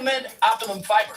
recommend Optimum Fiber.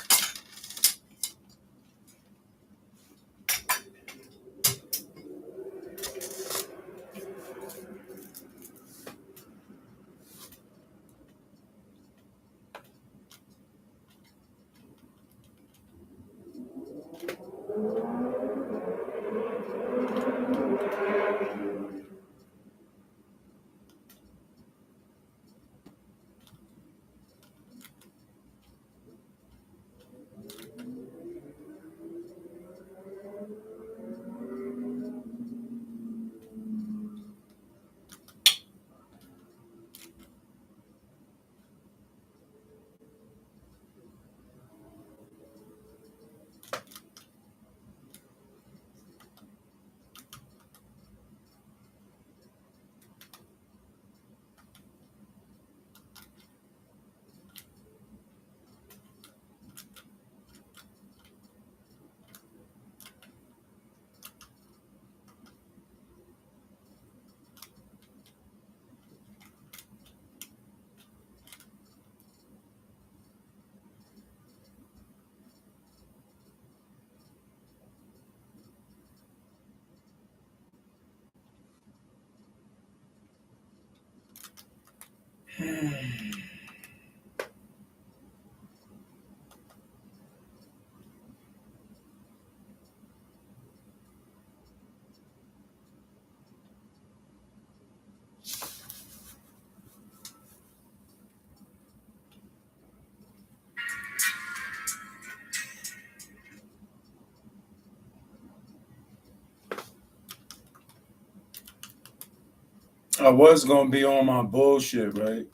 I was gonna be on my bullshit, right?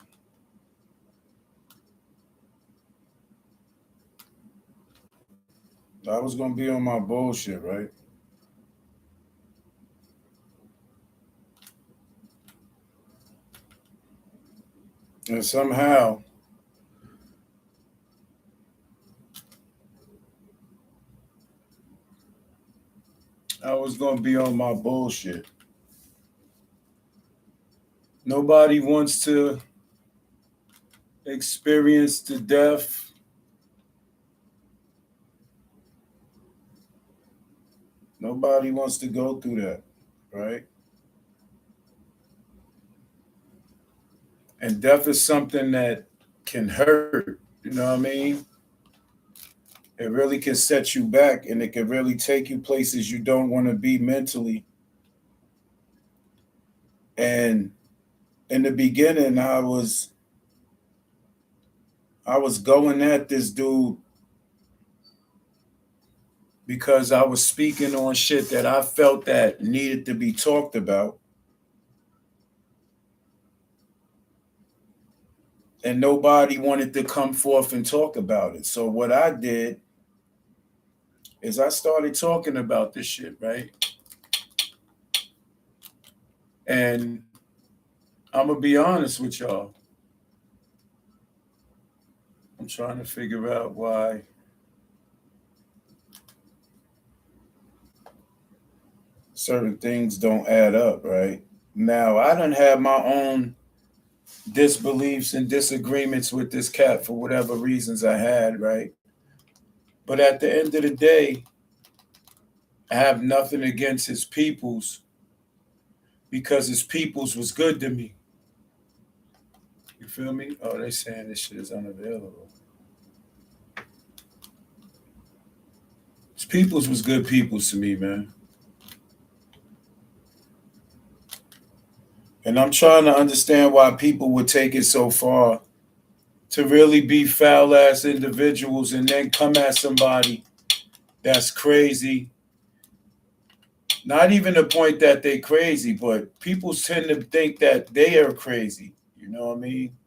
I was gonna be on my bullshit, right? And somehow I was gonna be on my bullshit. Nobody wants to experience the death. Nobody wants to go through that, right? And death is something that can hurt. You know what I mean? It really can set you back and it can really take you places you don't want to be mentally. And in the beginning, I was going at this dude because I was speaking on shit that I felt that needed to be talked about. And nobody wanted to come forth and talk about it. So what I did is I started talking about this shit, right? And I'm gonna be honest with y'all. I'm trying to figure out why certain things don't add up, right? Now I done had my own disbeliefs and disagreements with this cat for whatever reasons I had, right? But at the end of the day, I have nothing against his peoples because his peoples was good to me. You feel me? Oh, they saying this shit is unavailable. His peoples was good peoples to me, man. And I'm trying to understand why people would take it so far to really be foul ass individuals and then come at somebody that's crazy. Not even the point that they crazy, but people tend to think that they are crazy. You know what I mean?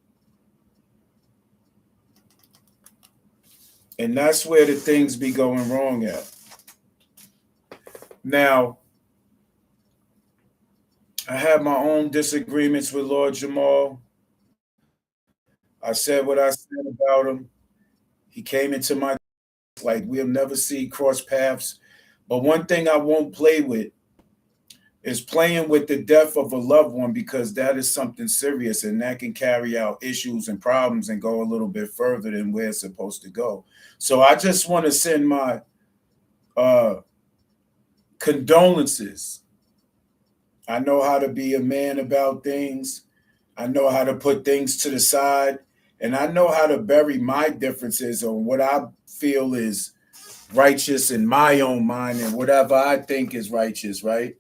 And that's where the things be going wrong at. Now, I have my own disagreements with Lord Jamal. I said what I said about him. He came into my like we'll never see cross paths. But one thing I won't play with is playing with the death of a loved one, because that is something serious and that can carry out issues and problems and go a little bit further than where it's supposed to go. So I just want to send my uh, condolences. I know how to be a man about things. I know how to put things to the side. And I know how to bury my differences on what I feel is righteous in my own mind and whatever I think is righteous, right?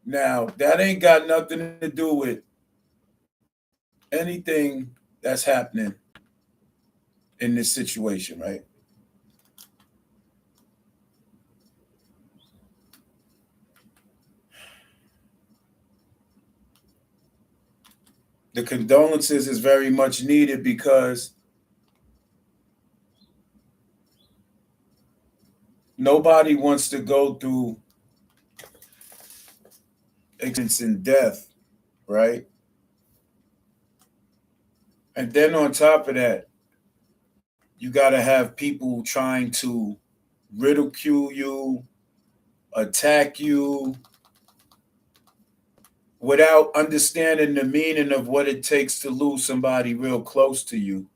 Now, that ain't got nothing to do with anything that's happening in this situation, right? The condolences is very much needed because nobody wants to go through experience in death, right? And then on top of that, you got to have people trying to ridicule you, attack you, without understanding the meaning of what it takes to lose somebody real close to you.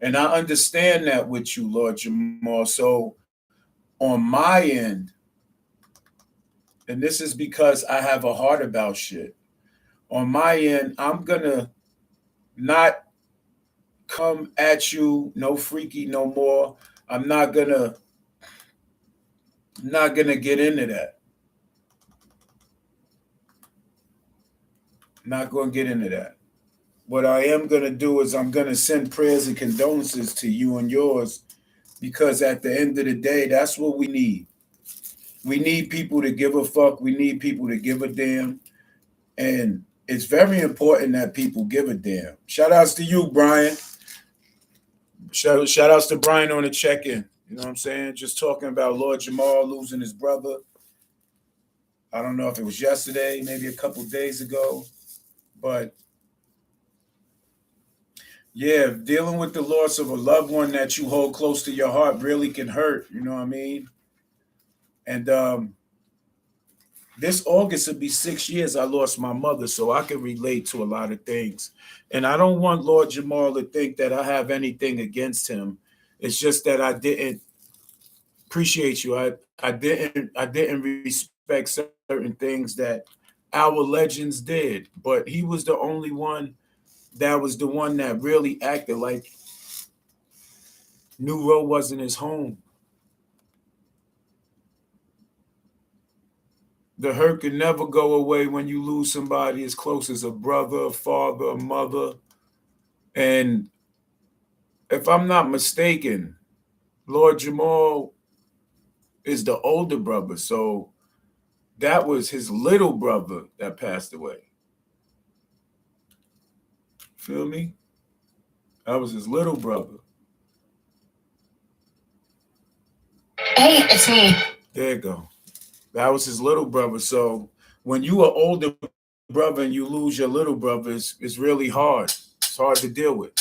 And I understand that with you, Lord Jamar. So on my end, and this is because I have a heart about shit, on my end, I'm going to not come at you no freaky no more. I'm not gonna get into that. Not gonna get into that. What I am gonna do is I'm gonna send prayers and condolences to you and yours, because at the end of the day, that's what we need. We need people to give a fuck. We need people to give a damn. And it's very important that people give a damn. Shout outs to you, Brian. Shout outs to Brian on the check-in. You know what I'm saying? Just talking about Lord Jamar losing his brother. I don't know if it was yesterday, maybe a couple days ago. But yeah, dealing with the loss of a loved one that you hold close to your heart really can hurt. You know what I mean? And this August would be 6 years I lost my mother, so I can relate to a lot of things. And I don't want Lord Jamal to think that I have anything against him. It's just that I didn't appreciate you. I didn't respect certain things that our legends did. But he was the only one that was the one that really acted like New Road wasn't his home. The hurt can never go away when you lose somebody as close as a brother, a father, a mother. And if I'm not mistaken, Lord Jamal is the older brother. So that was his little brother that passed away. Feel me? That was his little brother. Hey, it's me. There you go. That was his little brother. So when you are older brother and you lose your little brother, it's really hard. It's hard to deal with.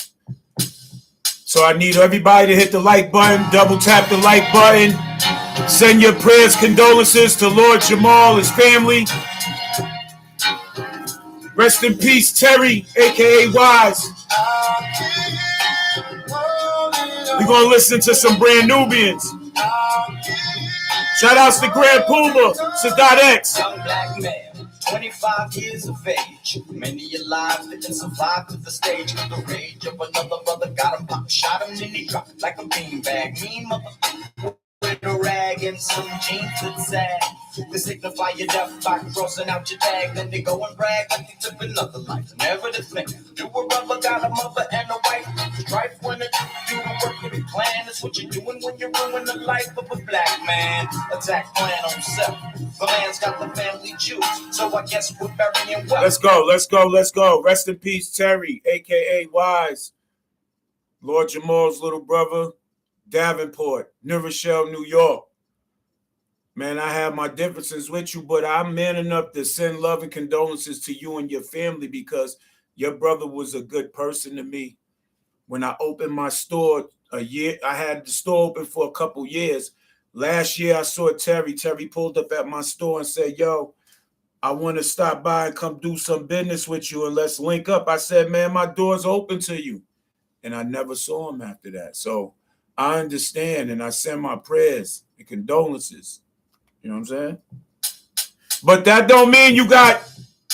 So I need everybody to hit the like button, double tap the like button, send your prayers, condolences to Lord Jamal, his family. Rest in peace, Terry, aka Wise. We're gonna listen to some brand Nubians. Shout outs to Grand Puma, Sadat X. Young black man, 25 years of age. Many alive didn't survive to the stage. The rage of another brother got him pop, shot him, and he dropped like a beanbag. Mean motherfucker with a rag and some jeans that sag. They signify your death by crossing out your tag. Then they go and brag like they took another life. Never to think, you a brother got a mother and a wife. Strife when it do the work of the clan. That's what you're doing when you ruin the life of a black man. Attack plan on self. The man's got the family juice, so I guess we're burying well. Let's go. Rest in peace, Terry, aka Wise. Lord Jamal's little brother, Davenport, New Rochelle, New York. Man, I have my differences with you, but I'm man enough to send love and condolences to you and your family, because your brother was a good person to me. When I opened my store I had the store open for a couple years. Last year I saw Terry. Terry pulled up at my store and said, yo, I want to stop by and come do some business with you and let's link up. I said, man, my door's open to you. And I never saw him after that. So I understand and I send my prayers and condolences. You know what I'm saying? But that don't mean you got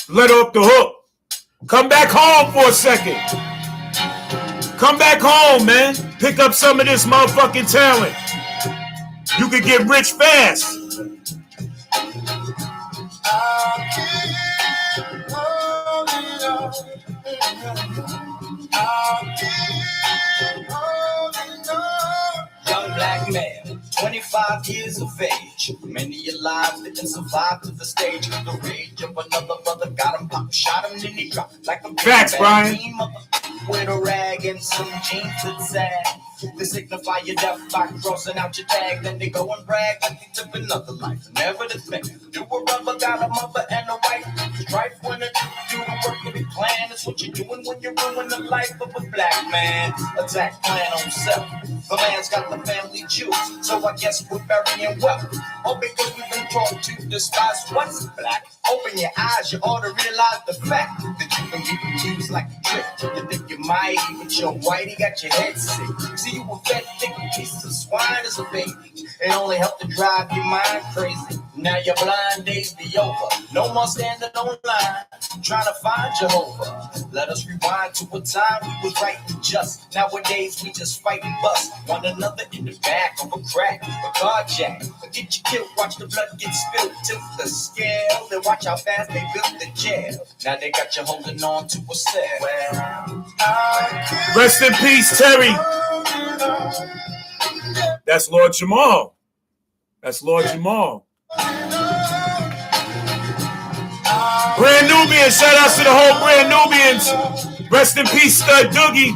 let off the hook. Come back home for a second. Come back home, man. Pick up some of this motherfucking talent. You can get rich fast. Young black man, 25 years of age. Many alive didn't survive to the stage. The rage of another brother got him popped, shot him, then he dropped like a facts, Brian. With a rag and some jeans that sag. They signify your death by crossing out your tag. Then they go and brag like they live another life. Never the thing. Do a rubber, got a mother and a wife. Strife when it do the work of the plan. That's what you're doing when you ruin the life of a black man. Attack plan on self. The man's got the family jewels, so I guess we're burying wealth. All because we've been taught to despise what's black. Open your eyes, you ought to realize the fact that you can be confused like a trick. You think you might, but you're white, he got your head sick. See, you a fat, thick piece of swine as a baby. It only helped to drive your mind crazy. Now your blind days be over. No more standing on line, trying to find Jehovah. Let us rewind to a time we was right and just. Nowadays we just fight and bust one another in the back of a crack, a carjack. Get you killed, watch the blood get spilled. Tilt the scale, then watch how fast they built the jail. Now they got you holding on to a cell. Well, rest in peace, Terry. That's Lord Jamar. That's Lord Jamar. Brand Nubians, shout out to the whole Brand Nubians. Rest in peace, Stud Doogie.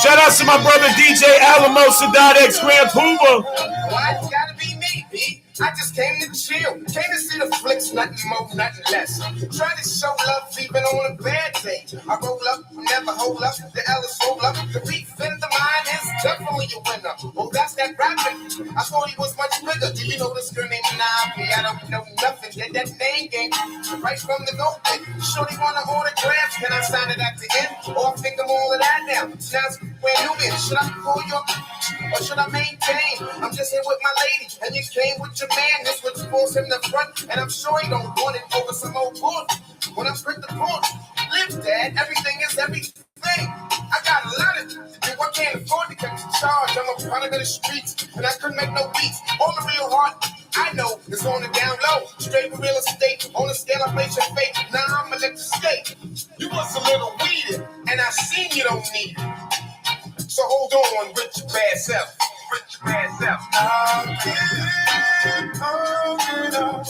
Shout out to my brother DJ Alamo, Sadat X Grand Puma. Why it's gotta be me, B? I just came to chill. Came to see the flicks, nothing more, nothing less. Try to show love even on a bad day. I roll up, never hold up. The L's roll up. The beef in the mind is definitely a winner. Well, that's that rapping. I thought he was much bigger. Do you know this girl named Navi? I don't know nothing. Get that name game right from the go. Shorty wanna autograph. Can I sign it at the end? Or I think I'm all of that now. Now it's Brand Nubian. Should I call you up? Or should I maintain? I'm just here with my lady, and you came with your man. This was force in the front, and I'm sure he don't want it over some old bull. When I'm quick to court, live, Dad. Everything is everything. I got a lot of do. I can't afford to come to charge. I'm a product of the streets, and I couldn't make no beats. All the real heart I know is on the down low. Straight real estate. On the scale I place your faith. Now I'ma let you skate. You was a little weeded, and I seen you don't need it. So hold on, with your bad self. With your bad self. I'll keep holding on.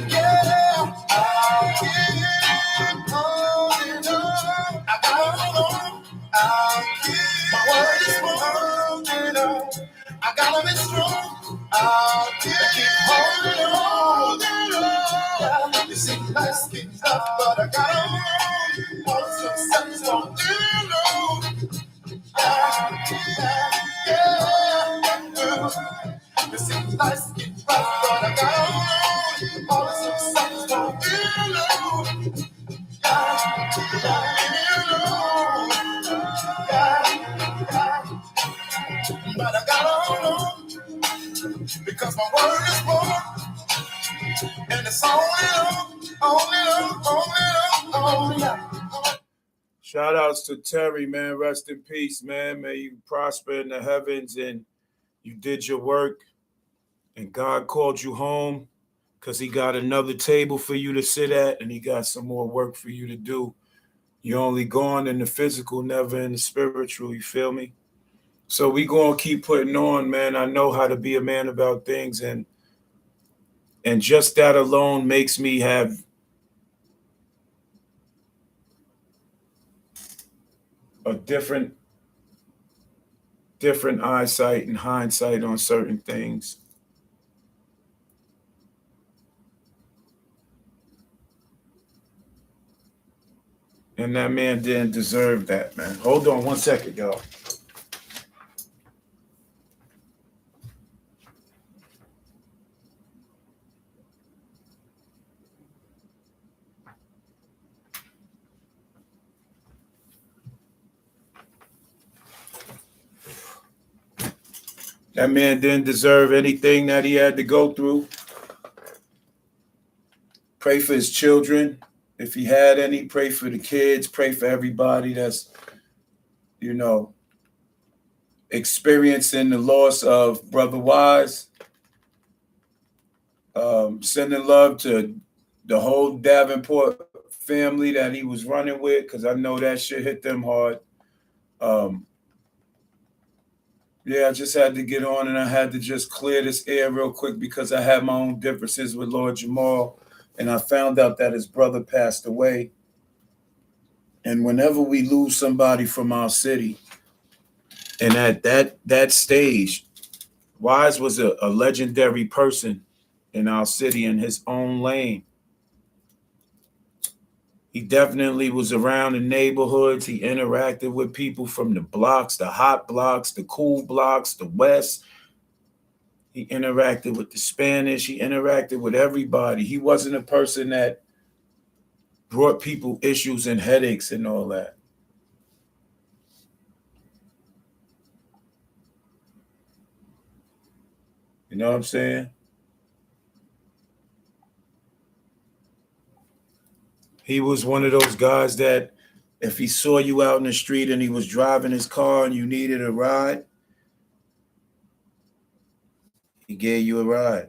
Yeah, I'll keep holding on. I got on. I'll keep. My word is holding on. I got them in strong. I'll keep holding on. Yeah. You see, life's getting tough, but I got on. Want some something's gonna do, no. You see, life's getting rough, but I got on. All of some something's gonna be alone. But I got on because my word is born, and it's only on. Shout outs to Terry, man. Rest in peace, man. May you prosper in the heavens and you did your work and God called you home because he got another table for you to sit at and he got some more work for you to do. You're only gone in the physical, never in the spiritual. You feel me? So we going to keep putting on, man. I know how to be a man about things. And just that alone makes me have a different eyesight and hindsight on certain things. And that man didn't deserve that, man. Hold on one second, y'all. That man didn't deserve anything that he had to go through. Pray for his children. If he had any, pray for the kids, pray for everybody that's, you know, experiencing the loss of Brother Wise. Sending love to the whole Davenport family that he was running with, because I know that shit hit them hard. Yeah, I just had to get on and I had to just clear this air real quick because I had my own differences with Lord Jamar, and I found out that his brother passed away. And whenever we lose somebody from our city, and at that stage, Wise was a legendary person in our city in his own lane. He definitely was around the neighborhoods. He interacted with people from the blocks, the hot blocks, the cool blocks, the West. He interacted with the Spanish. He interacted with everybody. He wasn't a person that brought people issues and headaches and all that. You know what I'm saying? He was one of those guys that if he saw you out in the street and he was driving his car and you needed a ride, he gave you a ride.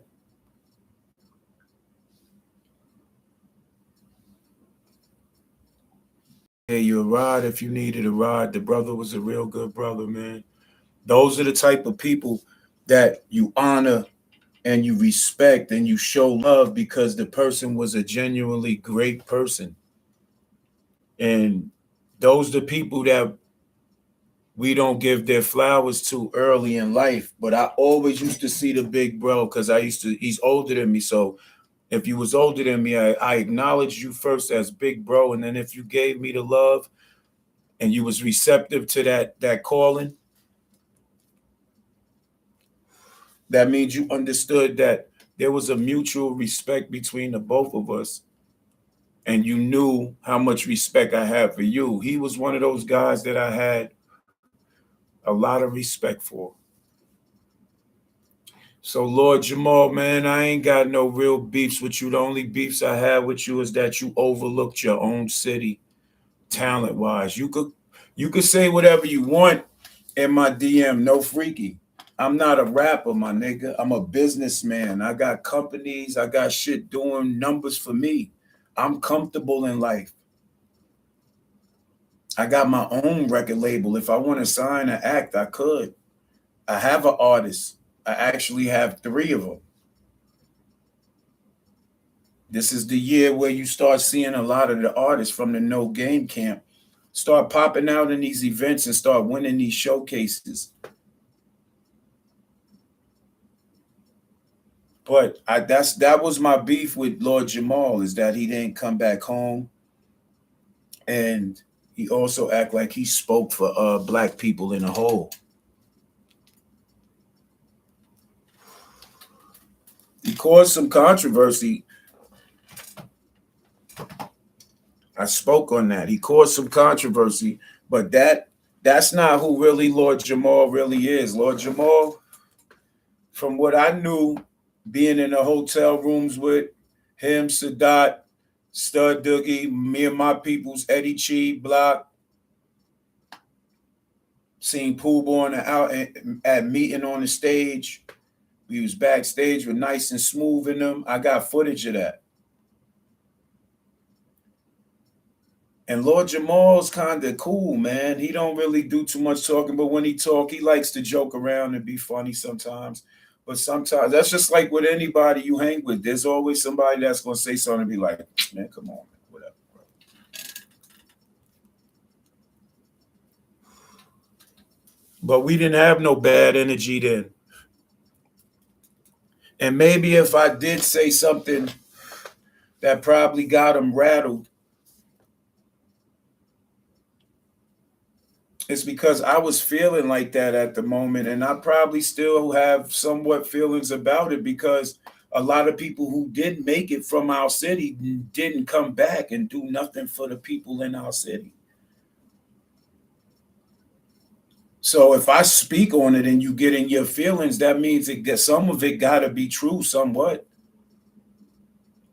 Gave you a ride if you needed a ride. The brother was a real good brother, man. Those are the type of people that you honor and you respect and you show love because the person was a genuinely great person. And those are the people that we don't give their flowers too early in life. But I always used to see the big bro because he's older than me. So if you was older than me, I acknowledged you first as big bro. And then if you gave me the love and you was receptive to that calling, that means you understood that there was a mutual respect between the both of us. And you knew how much respect I had for you. He was one of those guys that I had a lot of respect for. So, Lord Jamal, man, I ain't got no real beefs with you. The only beefs I have with you is that you overlooked your own city, talent-wise. You could say whatever you want in my DM, no freaky. I'm not a rapper, my nigga. I'm a businessman. I got companies. I got shit doing numbers for me. I'm comfortable in life. I got my own record label. If I want to sign an act, I could. I have an artist. I actually have 3 of them. This is the year where you start seeing a lot of the artists from the No Game Camp start popping out in these events and start winning these showcases. But that was my beef with Lord Jamal, is that he didn't come back home, and he also act like he spoke for black people in a whole. He caused some controversy. I spoke on that. He caused some controversy, but that's not who really Lord Jamal really is. Lord Jamal, from what I knew, being in the hotel rooms with him, Sadat, Stud Doogie, me and my peoples, Eddie Chi, Block, seen Pooh Boy out at meeting on the stage. We was backstage with Nice and Smooth in them. I got footage of that. And Lord Jamal's kind of cool, man. He don't really do too much talking, but when he talk, he likes to joke around and be funny sometimes. But sometimes that's just like with anybody you hang with. There's always somebody that's going to say something and be like, man, come on, man, whatever. Bro. But we didn't have no bad energy then. And maybe if I did say something that probably got him rattled, it's because I was feeling like that at the moment. And I probably still have somewhat feelings about it because a lot of people who did make it from our city didn't come back and do nothing for the people in our city. So if I speak on it and you get in your feelings, that means some of it got to be true somewhat.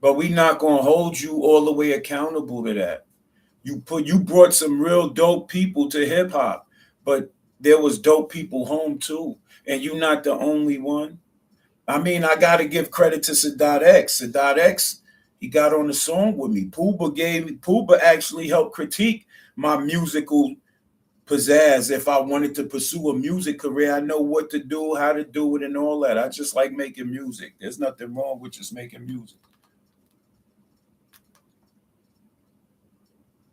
But we not gonna hold you all the way accountable to that. You brought some real dope people to hip hop, but there was dope people home too, and you're not the only one. I mean, I got to give credit to Sadat X. Sadat X, he got on the song with me. Pooba actually helped critique my musical pizzazz. If I wanted to pursue a music career, I know what to do, how to do it, and all that. I just like making music. There's nothing wrong with just making music.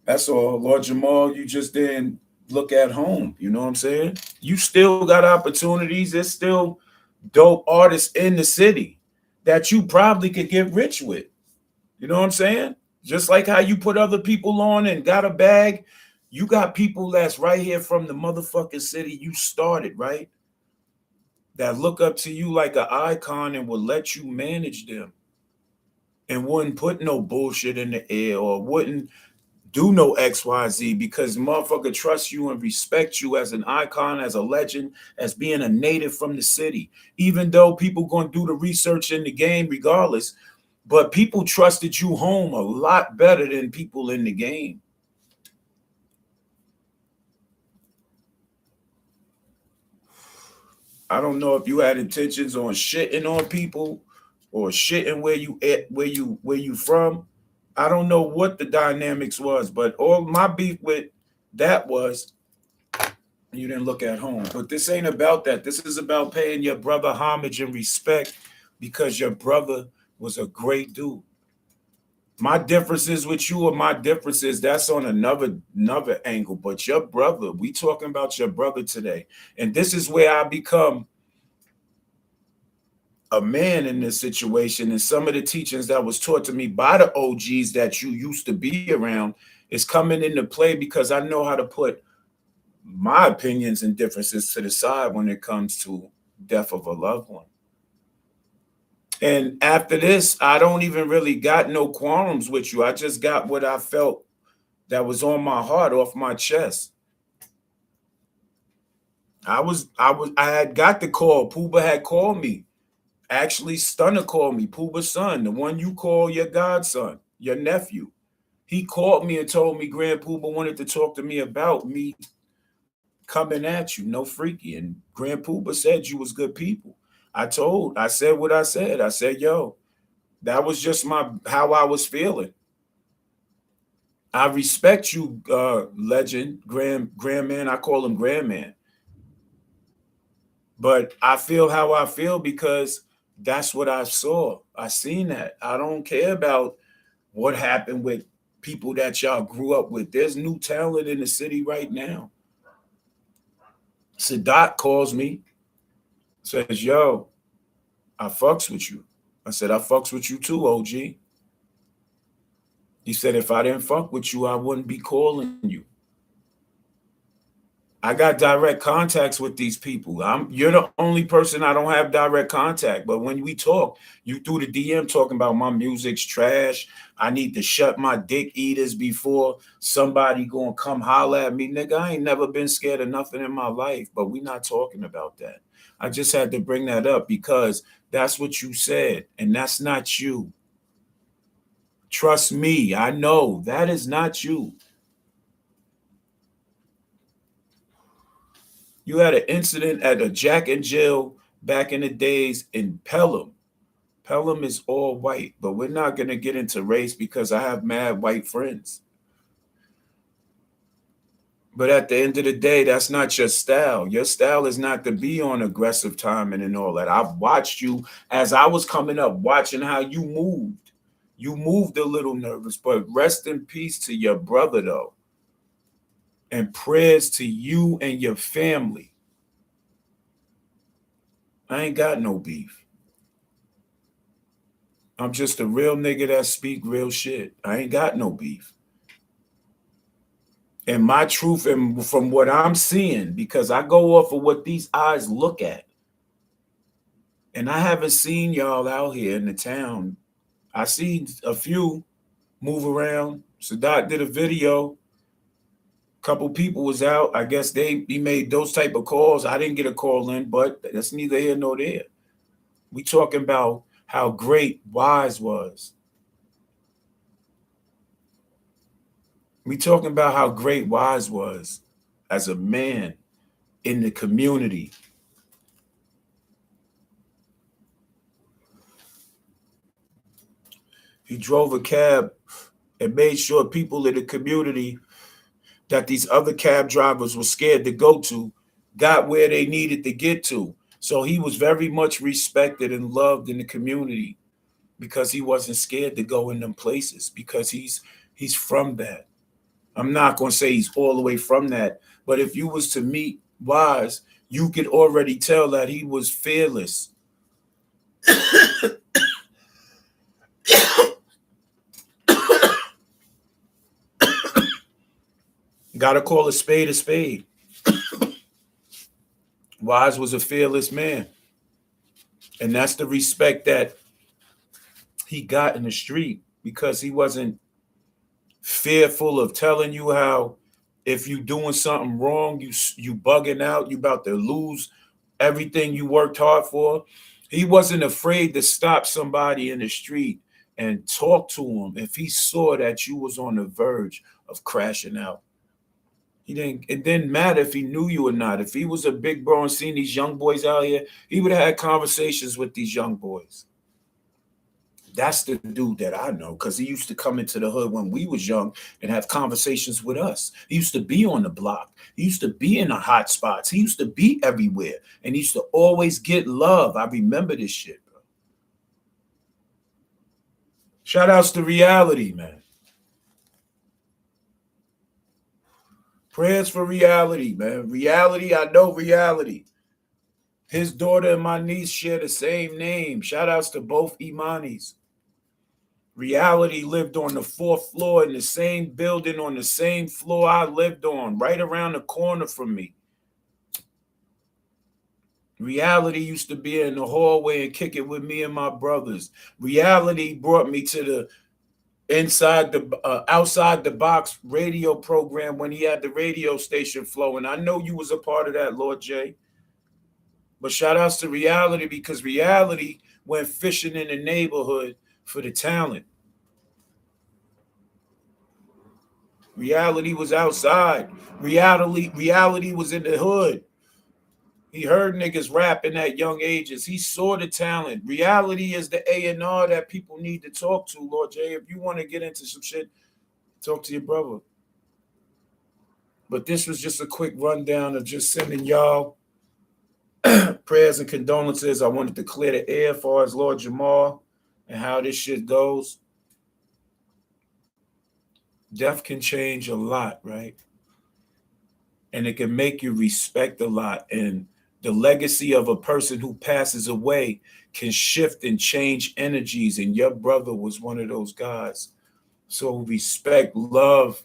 That's all. Lord Jamal, you just didn't look at home. You know what I'm saying? You still got opportunities. There's still dope artists in the city that you probably could get rich with. You know what I'm saying? Just like how you put other people on and got a bag, you got people that's right here from the motherfucking city you started, right? That look up to you like an icon and will let you manage them and wouldn't put no bullshit in the air or wouldn't do no XYZ because motherfucker trusts you and respect you as an icon, as a legend, as being a native from the city. Even though people gonna do the research in the game regardless, but people trusted you home a lot better than people in the game. I don't know if you had intentions on shitting on people or shitting where you from. I don't know what the dynamics was, but all my beef with that was you didn't look at home. But this ain't about that. This is about paying your brother homage and respect because your brother was a great dude. My differences with you are my differences. That's on another angle. But your brother, we talking about your brother today. And this is where I become a man in this situation. And some of the teachings that was taught to me by the OGs that you used to be around is coming into play because I know how to put my opinions and differences to the side when it comes to death of a loved one. And after this, I don't even really got no qualms with you. I just got what I felt that was on my heart off my chest. I had got the call. Pooba had called me. Actually, Stunner called me, Pooba's son, the one you call your godson, your nephew. He called me and told me Grand Pooba wanted to talk to me about me coming at you, no freaky. And Grand Pooba said you was good people. I said what I said. I said, yo, that was just how I was feeling. I respect you, legend, Grandman. I call him Grandman. But I feel how I feel because that's what I saw. I seen that. I don't care about what happened with people that y'all grew up with. There's new talent in the city right now. Sadat calls me, says, yo, I fucks with you. I said, I fucks with you too, OG. He said, if I didn't fuck with you, I wouldn't be calling you. I got direct contacts with these people. You're the only person I don't have direct contact. But when we talk, you threw the DM talking about my music's trash. I need to shut my dick eaters before somebody gonna come holler at me. Nigga, I ain't never been scared of nothing in my life, but we not talking about that. I just had to bring that up because that's what you said, and that's not you. Trust me, I know that is not you. You had an incident at a Jack and Jill back in the days in Pelham. Pelham is all white, but we're not going to get into race because I have mad white friends. But at the end of the day, that's not your style. Your style is not to be on aggressive timing and all that. I've watched you as I was coming up, watching how you moved. You moved a little nervous, but rest in peace to your brother, though. And prayers to you and your family. I ain't got no beef. I'm just a real nigga that speak real shit. I ain't got no beef. And my truth, and from what I'm seeing, because I go off of what these eyes look at, and I haven't seen y'all out here in the town. I see a few move around. Sadat did a video. Couple people was out. I guess he made those type of calls. I didn't get a call in, but that's neither here nor there. We talking about how great Wise was. We talking about how great Wise was as a man in the community. He drove a cab and made sure people in the community that these other cab drivers were scared to go to got where they needed to get to. So he was very much respected and loved in the community because he wasn't scared to go in them places because he's from that. I'm not going to say he's all the way from that, but if you was to meet Wise, you could already tell that he was fearless. Got to call a spade a spade. Wise was a fearless man. And that's the respect that he got in the street because he wasn't fearful of telling you how if you doing something wrong, you bugging out, you about to lose everything you worked hard for. He wasn't afraid to stop somebody in the street and talk to him if he saw that you was on the verge of crashing out. It didn't matter if he knew you or not. If he was a big bro and seen these young boys out here, he would have had conversations with these young boys. That's the dude that I know because he used to come into the hood when we was young and have conversations with us. He used to be on the block. He used to be in the hot spots. He used to be everywhere and he used to always get love. I remember this shit, bro. Shout outs to Reality, man. Prayers for Reality, man. Reality, I know Reality. His daughter and my niece share the same name. Shout outs to both Imanis. Reality lived on the 4th floor in the same building on the same floor I lived on, right around the corner from me. Reality used to be in the hallway and kick it with me and my brothers. Reality brought me to the outside the box radio program when he had the radio station flowing. I know you was a part of that, Lord J. But shout outs to Reality because Reality went fishing in the neighborhood for the talent. Reality was outside. Reality was in the hood. He heard niggas rapping at young ages. He saw the talent. Reality is the A&R that people need to talk to, Lord J. If you want to get into some shit, talk to your brother. But this was just a quick rundown of just sending y'all prayers and condolences. I wanted to clear the air as far as Lord Jamar and how this shit goes. Death can change a lot, right? And it can make you respect a lot. And the legacy of a person who passes away can shift and change energies. And your brother was one of those guys. So respect, love,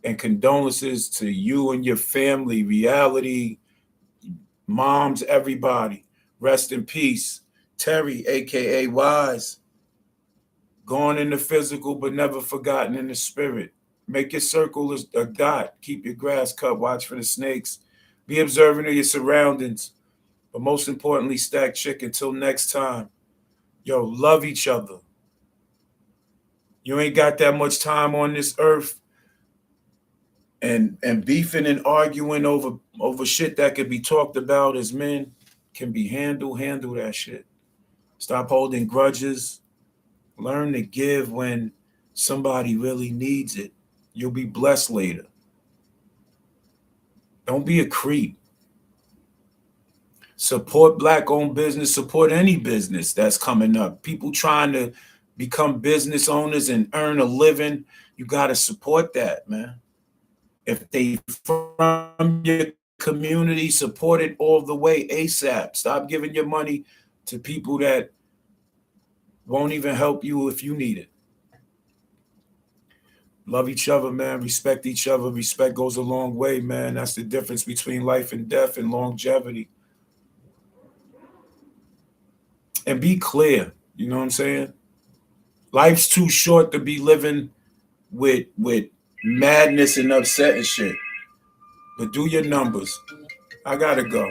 and condolences to you and your family. Reality, moms, everybody. Rest in peace. Terry, a.k.a. Wise. Gone in the physical, but never forgotten in the spirit. Make your circle a dot. Keep your grass cut. Watch for the snakes. Be observant of your surroundings. But most importantly, stack chick. Until next time. Yo, love each other. You ain't got that much time on this earth. And beefing and arguing over shit that could be talked about as men can be handled. Handle that shit. Stop holding grudges. Learn to give when somebody really needs it. You'll be blessed later. Don't be a creep. Support Black-owned business. Support any business that's coming up. People trying to become business owners and earn a living. You got to support that, man. If they from your community, support it all the way ASAP. Stop giving your money to people that won't even help you if you need it. Love each other, man. Respect each other. Respect goes a long way, man. That's the difference between life and death and longevity. And be clear. You know what I'm saying? Life's too short to be living with madness and upset and shit. But do your numbers. I gotta go.